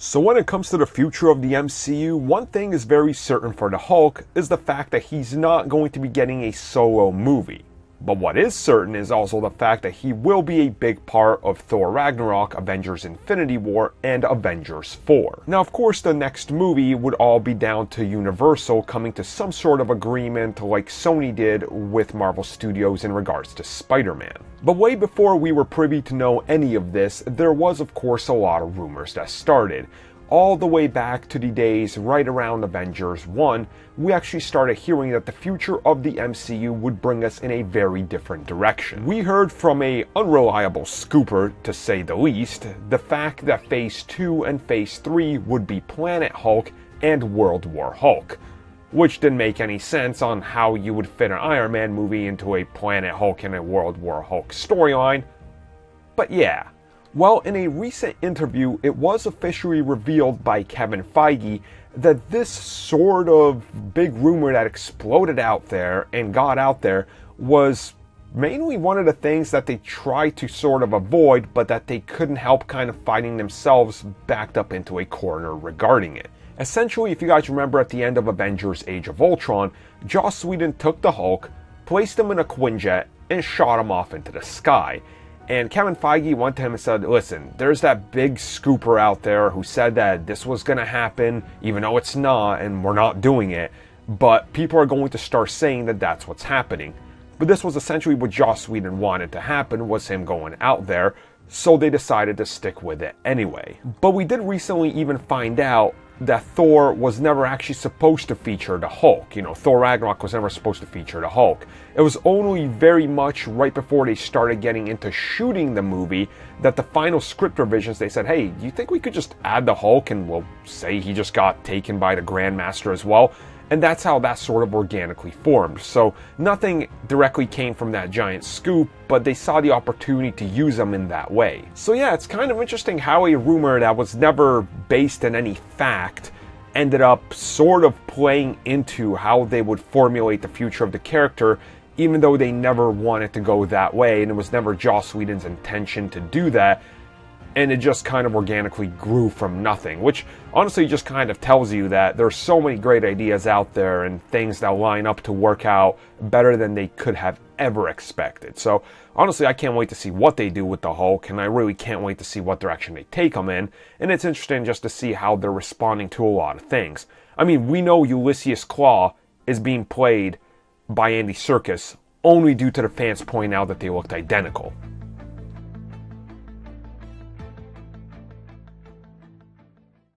So when it comes to the future of the MCU, one thing is very certain for the Hulk is the fact that he's not going to be getting a solo movie. But what is certain is also the fact that he will be a big part of Thor Ragnarok, Avengers Infinity War, and Avengers 4. Now, of course, the next movie would all be down to Universal coming to some sort of agreement like Sony did with Marvel Studios in regards to Spider-Man. But way before we were privy to know any of this, there was of course a lot of rumors that started. All the way back to the days right around Avengers 1, we actually started hearing that the future of the MCU would bring us in a very different direction. We heard from a unreliable scooper, to say the least, the fact that Phase 2 and Phase 3 would be Planet Hulk and World War Hulk, which didn't make any sense on how you would fit an Iron Man movie into a Planet Hulk and a World War Hulk storyline, but yeah. Well, in a recent interview, it was officially revealed by Kevin Feige that this sort of big rumor that exploded out there and got out there was mainly one of the things that they tried to sort of avoid, but that they couldn't help kind of finding themselves backed up into a corner regarding it. Essentially, if you guys remember at the end of Avengers Age of Ultron, Joss Whedon took the Hulk, placed him in a Quinjet, and shot him off into the sky. And Kevin Feige went to him and said, listen, there's that big scooper out there who said that this was going to happen, even though it's not, and we're not doing it. But people are going to start saying that that's what's happening. But this was essentially what Joss Whedon wanted to happen, was him going out there. So they decided to stick with it anyway. But we did recently even find out that Thor was never actually supposed to feature the Hulk. You know, Thor Ragnarok was never supposed to feature the Hulk. It was only very much right before they started getting into shooting the movie that the final script revisions, they said, hey, do you think we could just add the Hulk and we'll say he just got taken by the Grandmaster as well? And that's how that sort of organically formed. So nothing directly came from that giant scoop, but they saw the opportunity to use them in that way. So yeah, it's kind of interesting how a rumor that was never based in any fact ended up sort of playing into how they would formulate the future of the character, even though they never wanted to go that way, and it was never Joss Whedon's intention to do that. And it just kind of organically grew from nothing, which honestly just kind of tells you that there's so many great ideas out there and things that line up to work out better than they could have ever expected. So honestly, I can't wait to see what they do with the Hulk, and I really can't wait to see what direction they take him in. And it's interesting just to see how they're responding to a lot of things. I mean, we know Ulysses Claw is being played by Andy Serkis only due to the fans pointing out that they looked identical.